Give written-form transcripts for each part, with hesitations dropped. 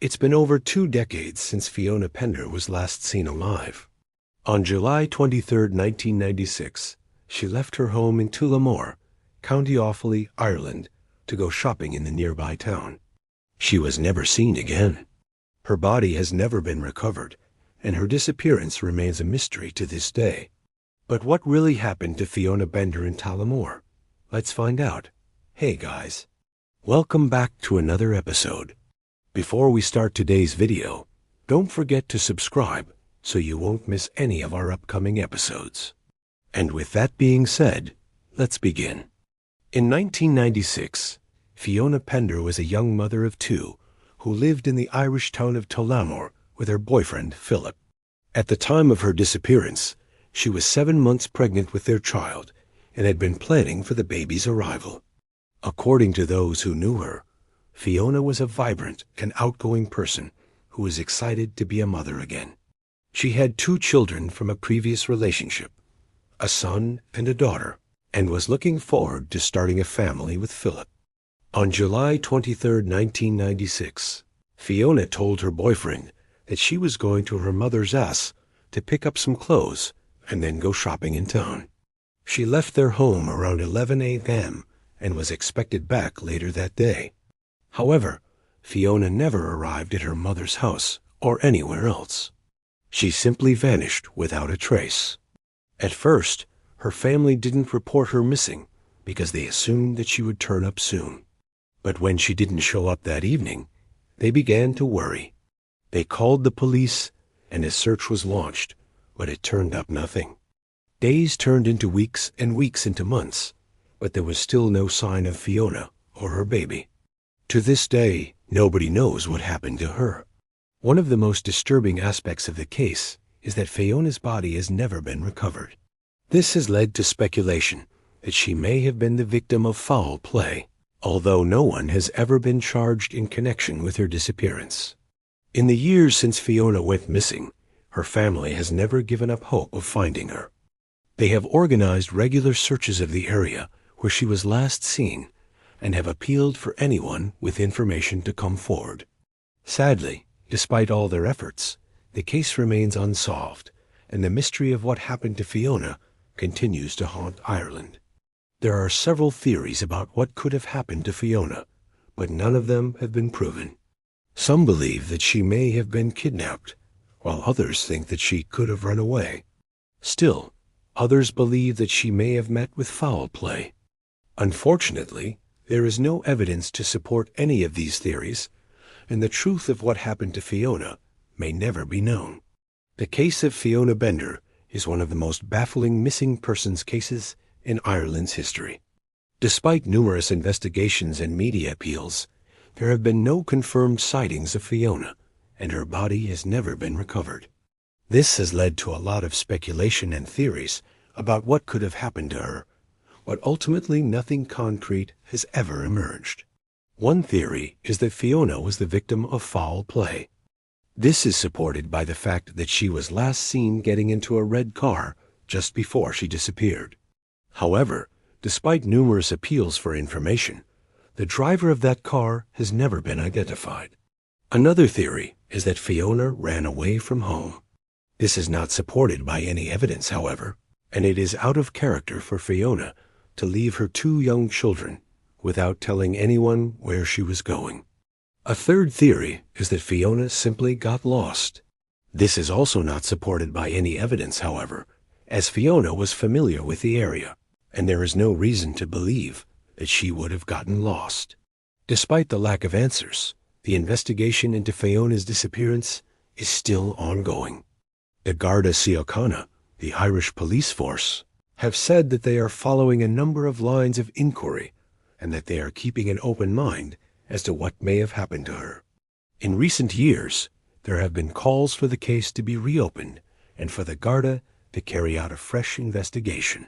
It's been over 2 decades since Fiona Pender was last seen alive. On July 23, 1996, she left her home in Tullamore, County Offaly, Ireland, to go shopping in the nearby town. She was never seen again. Her body has never been recovered, and her disappearance remains a mystery to this day. But what really happened to Fiona Pender in Tullamore? Let's find out. Hey guys, welcome back to another episode. Before we start today's video, don't forget to subscribe so you won't miss any of our upcoming episodes. And with that being said, let's begin. In 1996, Fiona Pender was a young mother of 2 who lived in the Irish town of Tullamore with her boyfriend, Philip. At the time of her disappearance, she was 7 months pregnant with their child and had been planning for the baby's arrival. According to those who knew her, Fiona was a vibrant and outgoing person who was excited to be a mother again. She had 2 children from a previous relationship, a son and a daughter, and was looking forward to starting a family with Philip. On July 23, 1996, Fiona told her boyfriend that she was going to her mother's house to pick up some clothes and then go shopping in town. She left their home around 11 a.m. and was expected back later that day. However, Fiona never arrived at her mother's house or anywhere else. She simply vanished without a trace. At first, her family didn't report her missing because they assumed that she would turn up soon. But when she didn't show up that evening, they began to worry. They called the police and a search was launched, but it turned up nothing. Days turned into weeks and weeks into months, but there was still no sign of Fiona or her baby. To this day, nobody knows what happened to her. One of the most disturbing aspects of the case is that Fiona's body has never been recovered. This has led to speculation that she may have been the victim of foul play, although no one has ever been charged in connection with her disappearance. In the years since Fiona went missing, her family has never given up hope of finding her. They have organized regular searches of the area where she was last seen and have appealed for anyone with information to come forward. Sadly, despite all their efforts, the case remains unsolved, and the mystery of what happened to Fiona continues to haunt Ireland. There are several theories about what could have happened to Fiona, but none of them have been proven. Some believe that she may have been kidnapped, while others think that she could have run away. Still, others believe that she may have met with foul play. Unfortunately, there is no evidence to support any of these theories, and the truth of what happened to Fiona may never be known. The case of Fiona Pender is one of the most baffling missing persons cases in Ireland's history. Despite numerous investigations and media appeals, there have been no confirmed sightings of Fiona, and her body has never been recovered. This has led to a lot of speculation and theories about what could have happened to her, but ultimately nothing concrete has ever emerged. One theory is that Fiona was the victim of foul play. This is supported by the fact that she was last seen getting into a red car just before she disappeared. However, despite numerous appeals for information, the driver of that car has never been identified. Another theory is that Fiona ran away from home. This is not supported by any evidence, however, and it is out of character for Fiona to leave her 2 young children without telling anyone where she was going. A third theory is that Fiona simply got lost. This is also not supported by any evidence, however, as Fiona was familiar with the area, and there is no reason to believe that she would have gotten lost. Despite the lack of answers, the investigation into Fiona's disappearance is still ongoing. The Garda Síochána, the Irish police force, have said that they are following a number of lines of inquiry and that they are keeping an open mind as to what may have happened to her. In recent years, there have been calls for the case to be reopened and for the Garda to carry out a fresh investigation.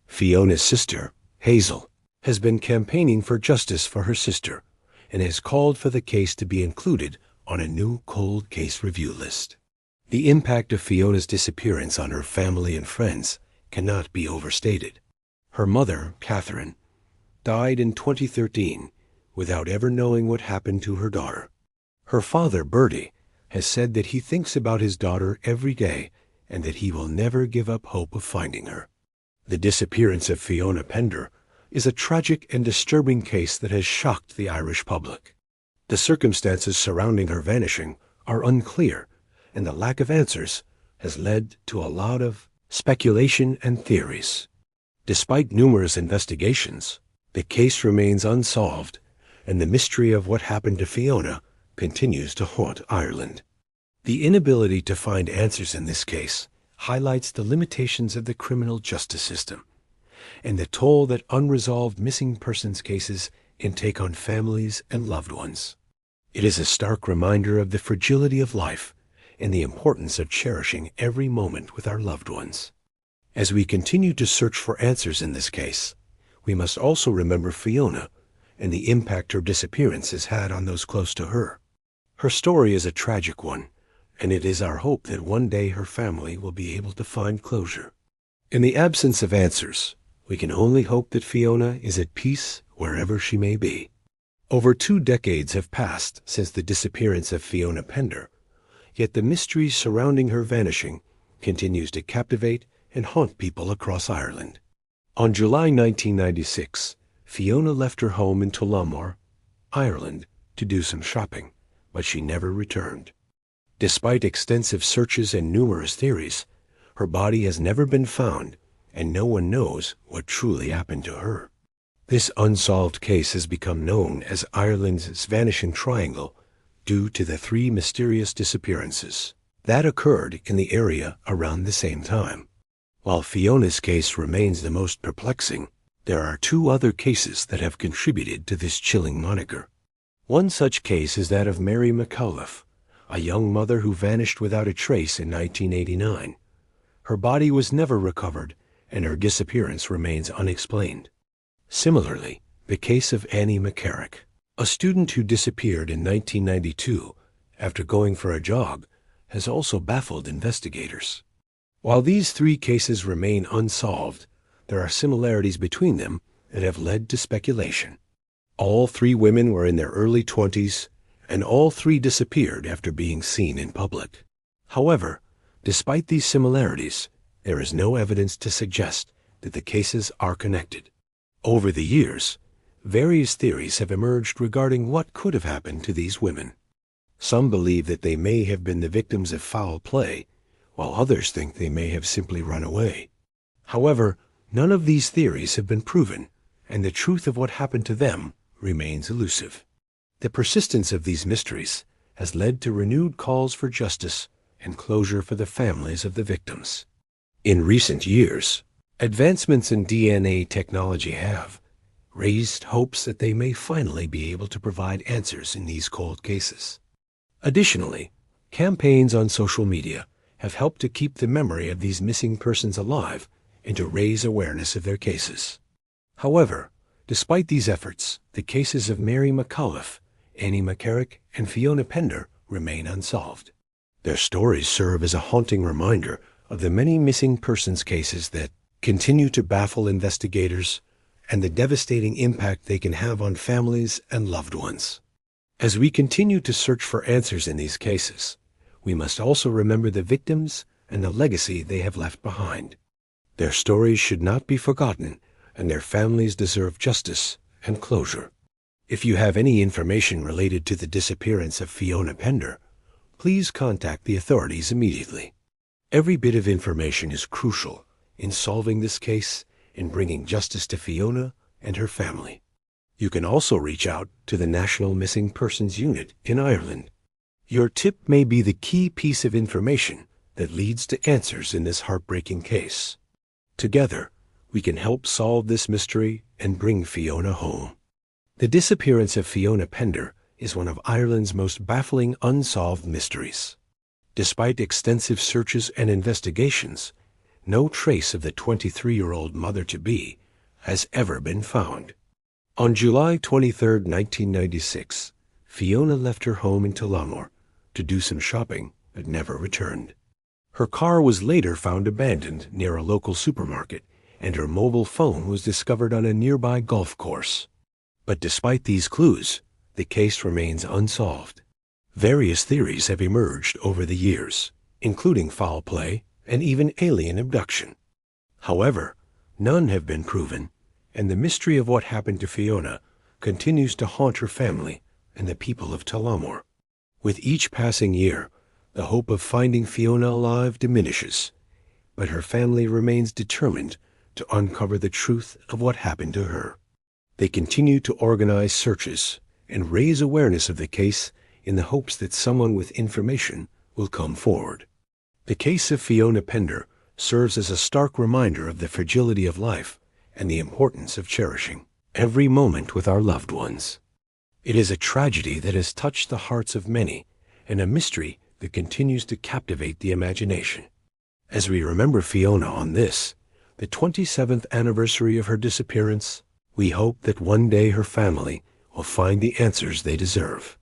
Fiona's sister, Hazel, has been campaigning for justice for her sister and has called for the case to be included on a new cold case review list. The impact of Fiona's disappearance on her family and friends cannot be overstated. Her mother, Catherine, died in 2013 without ever knowing what happened to her daughter. Her father, Bertie, has said that he thinks about his daughter every day and that he will never give up hope of finding her. The disappearance of Fiona Pender is a tragic and disturbing case that has shocked the Irish public. The circumstances surrounding her vanishing are unclear, and the lack of answers has led to a lot of speculation and theories. Despite numerous investigations, the case remains unsolved, and the mystery of what happened to Fiona continues to haunt Ireland. The inability to find answers in this case highlights the limitations of the criminal justice system and the toll that unresolved missing persons cases can take on families and loved ones. It is a stark reminder of the fragility of life and the importance of cherishing every moment with our loved ones. As we continue to search for answers in this case, we must also remember Fiona and the impact her disappearance has had on those close to her. Her story is a tragic one, and it is our hope that one day her family will be able to find closure. In the absence of answers, we can only hope that Fiona is at peace wherever she may be. Over 2 decades have passed since the disappearance of Fiona Pender, yet the mystery surrounding her vanishing continues to captivate and haunt people across Ireland. On July 1996, Fiona left her home in Tullamore, Ireland, to do some shopping, but she never returned. Despite extensive searches and numerous theories, her body has never been found, and no one knows what truly happened to her. This unsolved case has become known as Ireland's Vanishing Triangle due to the 3 mysterious disappearances that occurred in the area around the same time. While Fiona's case remains the most perplexing, there are 2 other cases that have contributed to this chilling moniker. One such case is that of Mary McAuliffe, a young mother who vanished without a trace in 1989. Her body was never recovered, and her disappearance remains unexplained. Similarly, the case of Annie McCarrick, a student who disappeared in 1992 after going for a jog, has also baffled investigators. While these 3 cases remain unsolved, there are similarities between them that have led to speculation. All 3 women were in their early 20s, and all 3 disappeared after being seen in public. However, despite these similarities, there is no evidence to suggest that the cases are connected. Over the years, various theories have emerged regarding what could have happened to these women. Some believe that they may have been the victims of foul play, while others think they may have simply run away. However, none of these theories have been proven, and the truth of what happened to them remains elusive. The persistence of these mysteries has led to renewed calls for justice and closure for the families of the victims. In recent years, advancements in DNA technology have raised hopes that they may finally be able to provide answers in these cold cases. Additionally, campaigns on social media have helped to keep the memory of these missing persons alive and to raise awareness of their cases. However, despite these efforts, the cases of Mary McAuliffe, Annie McCarrick, and Fiona Pender remain unsolved. Their stories serve as a haunting reminder of the many missing persons cases that continue to baffle investigators and the devastating impact they can have on families and loved ones. As we continue to search for answers in these cases, we must also remember the victims and the legacy they have left behind. Their stories should not be forgotten, and their families deserve justice and closure. If you have any information related to the disappearance of Fiona Pender, please contact the authorities immediately. Every bit of information is crucial in solving this case and bringing justice to Fiona and her family. You can also reach out to the National Missing Persons Unit in Ireland. Your tip may be the key piece of information that leads to answers in this heartbreaking case. Together, we can help solve this mystery and bring Fiona home. The disappearance of Fiona Pender is one of Ireland's most baffling unsolved mysteries. Despite extensive searches and investigations, no trace of the 23-year-old mother-to-be has ever been found. On July 23, 1996, Fiona left her home in Tullamore to do some shopping but never returned. Her car was later found abandoned near a local supermarket, and her mobile phone was discovered on a nearby golf course. But despite these clues, the case remains unsolved. Various theories have emerged over the years, including foul play and even alien abduction. However, none have been proven, and the mystery of what happened to Fiona continues to haunt her family and the people of Tullamore. With each passing year, the hope of finding Fiona alive diminishes, but her family remains determined to uncover the truth of what happened to her. They continue to organize searches and raise awareness of the case in the hopes that someone with information will come forward. The case of Fiona Pender serves as a stark reminder of the fragility of life and the importance of cherishing every moment with our loved ones. It is a tragedy that has touched the hearts of many and a mystery that continues to captivate the imagination. As we remember Fiona on this, the 27th anniversary of her disappearance, we hope that one day her family will find the answers they deserve.